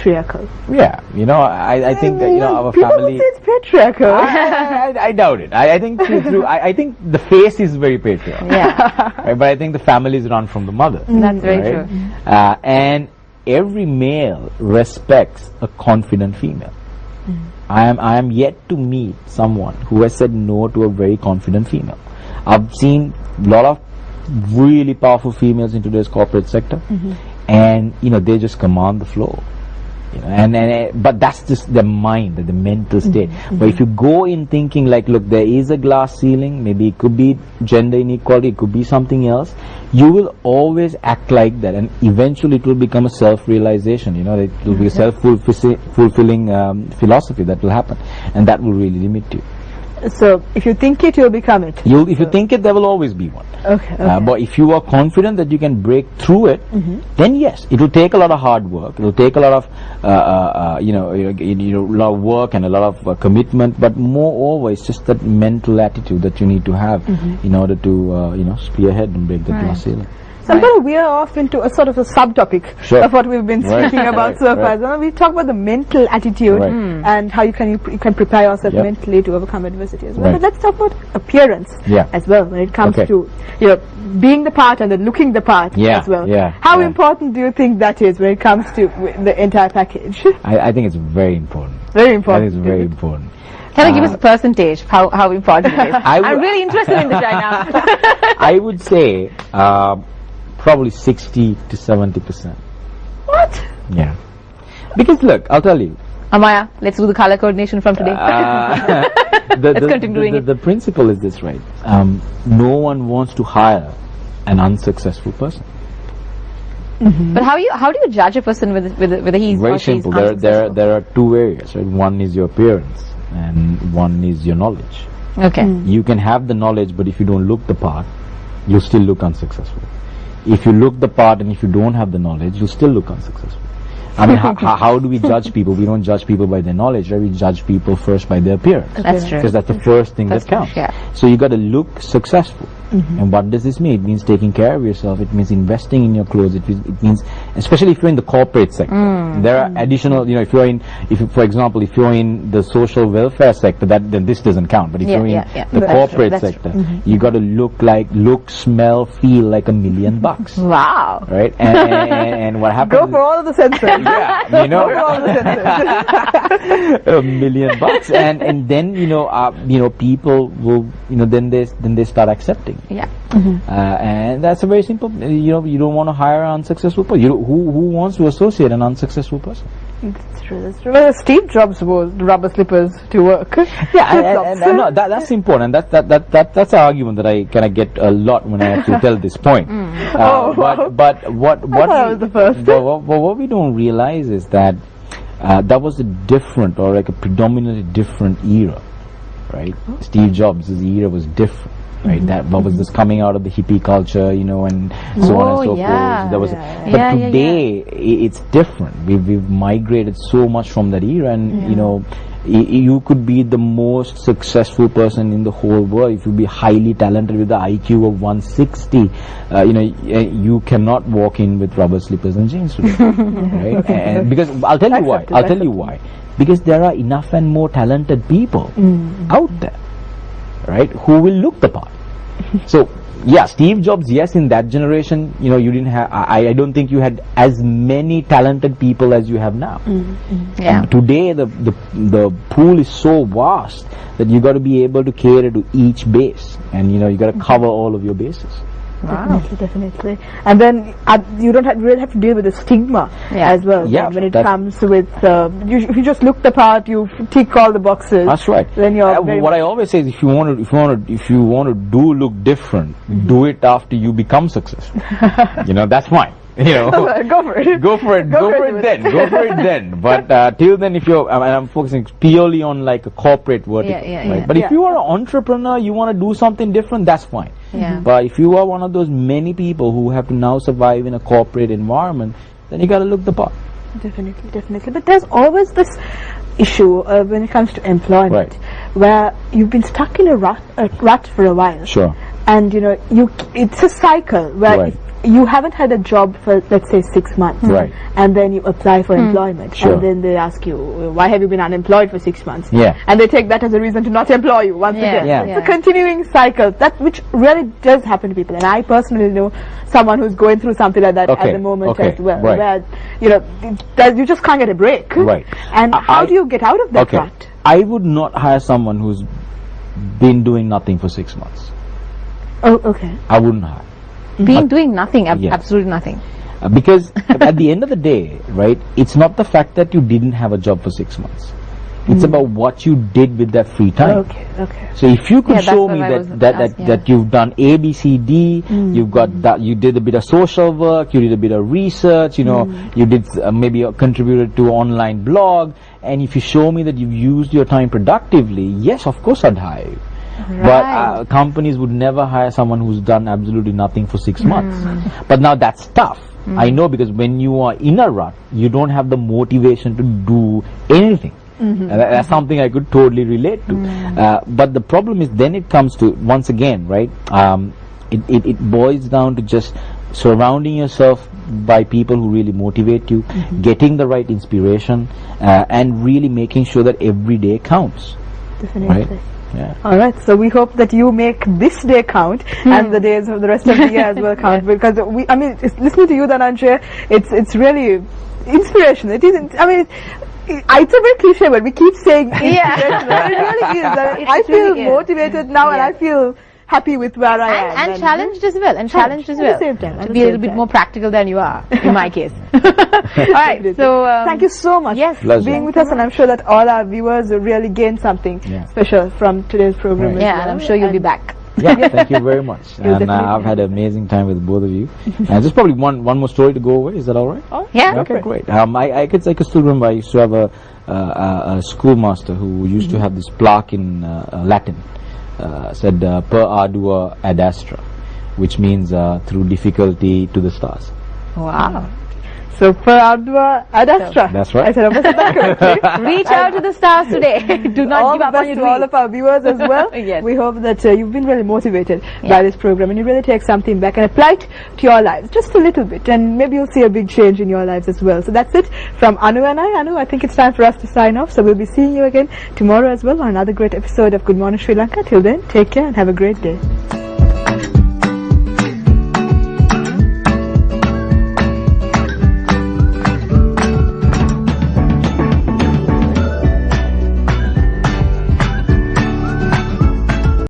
patriarchal. Yeah, I think that, our people family... People say it's patriarchal. I doubt it. I think I think the face is very patriarchal. Yeah. Right? But I think the family is run from the mother. That's very true. And every male respects a confident female. I am yet to meet someone who has said no to a very confident female. I've seen a lot of really powerful females in today's corporate sector, and they just command the floor. But that's just the mind, the mental state. But if you go in thinking like, look, there is a glass ceiling, maybe it could be gender inequality, it could be something else, you will always act like that, and eventually it will become a self-realization. It will be a self-fulfilling philosophy that will happen, and that will really limit you. So if you think it, you'll become it. If you think it, there will always be one. Okay. But if you are confident that you can break through it, then yes, it will take a lot of hard work. It will take a lot of, a lot of work and a lot of commitment. But moreover, it's just that mental attitude that you need to have in order to, spearhead and break the glass ceiling. So I'm going to veer off into a sort of a subtopic of what we've been speaking about so far. We talk about the mental attitude and how you can prepare yourself mentally to overcome adversity as well. But let's talk about appearance as well when it comes to being the part and then looking the part as well. How important do you think that is when it comes to the entire package? I think it's very important. Very important. I think it's very important. Can you give us a percentage how important it is? I'm really interested in this right now. I would say probably 60 to 70%. What? Yeah. Because look, I'll tell you. Amaya, let's do the color coordination from today. Let's continue doing it. The principle is this, right? No one wants to hire an unsuccessful person. But how do you judge a person whether he's very or she's simple. unsuccessful? There are two areas, right? One is your appearance and one is your knowledge. Okay. You can have the knowledge, but if you don't look the part, you'll still look unsuccessful. If you look the part and if you don't have the knowledge, you'll still look unsuccessful. I mean, how do we judge people? We don't judge people by their knowledge, right? We judge people first by their appearance. That's true. Because that's the first thing that counts. So you got to look successful. And what does this mean? It means taking care of yourself. It means investing in your clothes. It means, especially if you're in the corporate sector, there are additional, for example, if you're in the social welfare sector, then this doesn't count. But if you're in the corporate sector, you got to look, smell, feel like $1 million. Wow. Right? And what happens? Go for all the senses. Yeah, Go for all the senses. $1 million. And then, people will, then they start accepting. Yeah. And that's a very simple, you don't want to hire an unsuccessful person. Who wants to associate an unsuccessful person? That's true, that's true. Well, Steve Jobs wore rubber slippers to work. Yeah, and no, that's important. That's an argument that I kind of get a lot when I actually tell this point. But what we don't realize is that that was a different, or like a predominantly different era, right? Steve Jobs' era was different. Right, that was just coming out of the hippie culture, and so on and so forth. There was, but today it's different. We've migrated so much from that era, and you could be the most successful person in the whole world. If you be highly talented with the IQ of 160, you cannot walk in with rubber slippers and jeans today, right? And because I'll tell you why. Because there are enough and more talented people out there, right, who will look the part. So Steve Jobs, yes, in that generation, you didn't have, I don't think you had as many talented people as you have now. Today the pool is so vast that you got to be able to cater to each base, and you got to cover all of your bases. Wow. Definitely. And then you don't really have to deal with the stigma as well. Yeah, when it comes with, if you just look the part, you tick all the boxes. That's right. Then you're what I always say is, if you want to look different, do it after you become successful. That's fine. Go for it. Go for it then. But till then, if you're, and I'm focusing purely on like a corporate vertical, right? But if you are an entrepreneur, you want to do something different, that's fine. But if you are one of those many people who have to now survive in a corporate environment, then you got to look the part. Definitely. But there's always this issue when it comes to employment, where you've been stuck in a rut for a while. Sure. And it's a cycle where you haven't had a job for, let's say, 6 months, right, and then you apply for employment, and then they ask you, why have you been unemployed for 6 months? And they take that as a reason to not employ you once again. It's a continuing cycle, which really does happen to people, and I personally know someone who's going through something like that at the moment as well, where, you know, you just can't get a break. And how do you get out of that rut? I would not hire someone who's been doing nothing for 6 months. I wouldn't hire. Doing nothing, absolutely nothing. Because at the end of the day, right, it's not the fact that you didn't have a job for 6 months. It's about what you did with that free time. So if you could show me that you've done A, B, C, D, you've got that, you did a bit of social work, you did a bit of research, you know, you did maybe contributed to an online blog, and if you show me that you've used your time productively, yes, of course I'd hire you. But companies would never hire someone who's done absolutely nothing for 6 months. But now that's tough. I know, because when you are in a rut, you don't have the motivation to do anything. And that's something I could totally relate to. But the problem is, then it comes to, once again, right, it boils down to just surrounding yourself by people who really motivate you, getting the right inspiration, and really making sure that every day counts. Definitely. Alright, so we hope that you make this day count and the days of the rest of the year as well count, because I mean, listening to you, Dhananjay, it's really inspirational. It isn't, I mean, it's a very cliche word, we keep saying inspirational, but it really is. I feel motivated now, and I feel happy with where I am. And challenged as well. At the same time. To be a little bit more practical than you are, in my case. Alright, so thank you so much for being with us, and I'm sure that all our viewers will really gain something special from today's program. And I'm sure you'll be back. Thank you very much. And I've had an amazing time with both of you. And just probably one more story to go over. Is that all right? Okay, great. I could still remember, I used to have a schoolmaster who used to have this plaque in Latin. Said per ardua ad astra, which means through difficulty to the stars. Wow. So per ardua ad astra. That's right. I said that correctly. Reach out to the stars today. Do not give up on your dreams. All of our viewers as well. We hope that you've been really motivated by this program, and you really take something back and apply it to your lives just a little bit, and maybe you'll see a big change in your lives as well. So that's it from Anu and I. Anu, I think it's time for us to sign off, so we'll be seeing you again tomorrow as well on another great episode of Good Morning Sri Lanka. Till then, take care and have a great day.